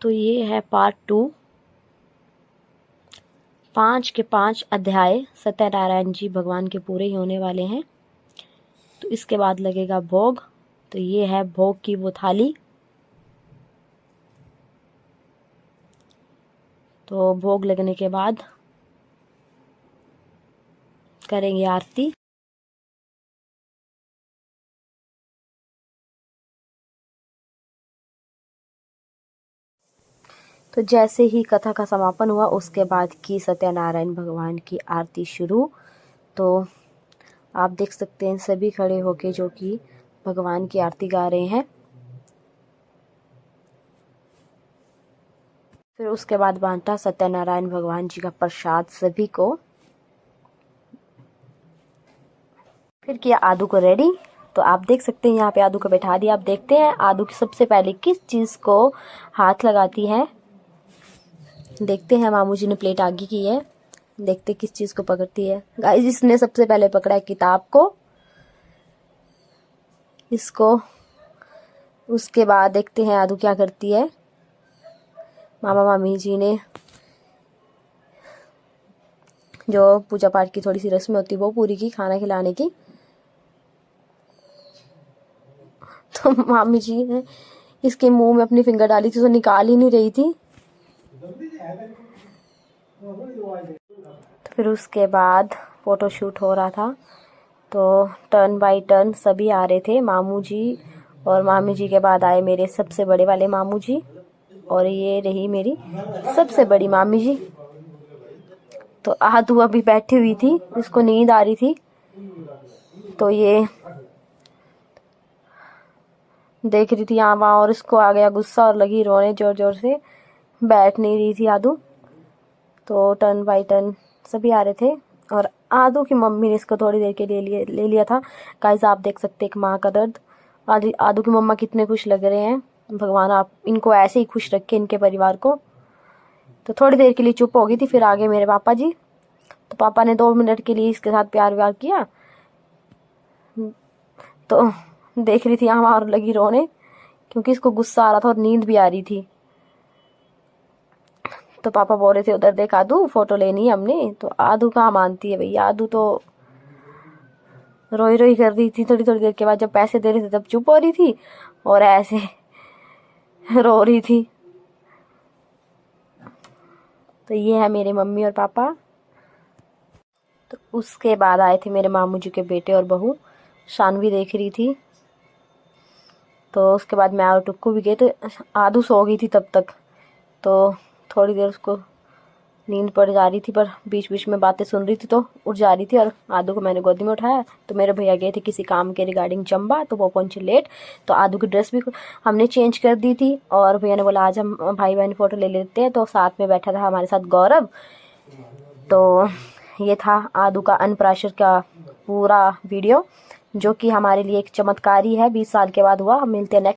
तो ये है पार्ट 2। 5 के 5 अध्याय सत्यनारायण जी भगवान के पूरे ही होने वाले हैं। तो इसके बाद लगेगा भोग। तो ये है भोग की वो थाली। तो भोग लगने के बाद करेंगे आरती। तो जैसे ही कथा का समापन हुआ उसके बाद की सत्यनारायण भगवान की आरती शुरू। तो आप देख सकते हैं सभी खड़े होके जो कि भगवान की आरती गा रहे हैं। फिर उसके बाद बांटा सत्यनारायण भगवान जी का प्रसाद सभी को। फिर किया आदू को रेडी। तो आप देख सकते हैं यहाँ पे आदू को बैठा दिया। आप देखते हैं आदू की सबसे पहले किस चीज़ को हाथ लगाती है। देखते हैं मामू जी ने प्लेट आगे की है। देखते किस चीज़ को पकड़ती है। गाइस इसने सबसे पहले पकड़ा है किताब को, इसको। उसके बाद देखते हैं आदू क्या करती है। मामा मामी जी ने जो पूजा पाठ की थोड़ी सी रस्म होती है वो पूरी की, खाना खिलाने की। तो मामी जी ने इसके मुंह में अपनी फिंगर डाली थी तो निकाल ही नहीं रही थी। तो फिर उसके बाद फोटो शूट हो रहा था। तो टर्न बाय टर्न सभी आ रहे थे। मामू जी और मामी जी के बाद आए मेरे सबसे बड़े वाले मामू जी, और ये रही मेरी सबसे बड़ी मामी जी। तो आदू अभी बैठी हुई थी, इसको नींद आ रही थी। तो ये देख रही थी यहाँ वहाँ, और इसको आ गया गुस्सा और लगी रोने जोर जोर से। बैठ नहीं रही थी आदू। तो टर्न बाय टर्न सभी आ रहे थे, और आदू की मम्मी ने इसको थोड़ी देर के लिए ले लिया था। गाइस आप देख सकते हैं एक माँ का दर्द। आदू की मम्मा कितने खुश लग रहे हैं। भगवान आप इनको ऐसे ही खुश रखे, इनके परिवार को। तो थोड़ी देर के लिए चुप हो गई थी। फिर आगे मेरे पापा जी। तो पापा ने 2 मिनट के लिए इसके साथ प्यार व्यार किया। तो देख रही थी यहाँ और लगी रोने, क्योंकि इसको गुस्सा आ रहा था और नींद भी आ रही थी। तो पापा बोल रहे थे उधर देख आदू, फोटो लेनी है हमने। तो आदू कहाँ मानती है भैया। आदू तो रोई रोई कर रही थी। थोड़ी थोड़ी देर के बाद जब पैसे दे रहे थे तब चुप हो रही थी और ऐसे रो रही थी। तो ये है मेरे मम्मी और पापा। तो उसके बाद आए थे मेरे मामू जी के बेटे और बहू। शानवी देख रही थी। तो उसके बाद मैं और टुक्कू भी गए। तो आदू सो गई थी तब तक। तो थोड़ी देर उसको नींद पड़ जा रही थी, पर बीच बीच में बातें सुन रही थी तो उठ जा रही थी। और आदू को मैंने गोदी में उठाया। तो मेरे भैया गए थे किसी काम के रिगार्डिंग चंबा, तो वो पहुंचे लेट। तो आदू की ड्रेस भी हमने चेंज कर दी थी, और भैया ने बोला आज हम भाई बहन फोटो ले लेते हैं। तो साथ में बैठा था हमारे साथ गौरव। तो ये था आदू का अनप्राशन का पूरा वीडियो, जो कि हमारे लिए एक चमत्कारी है। 20 साल के बाद हुआ। हम मिलते हैं नेक्स्ट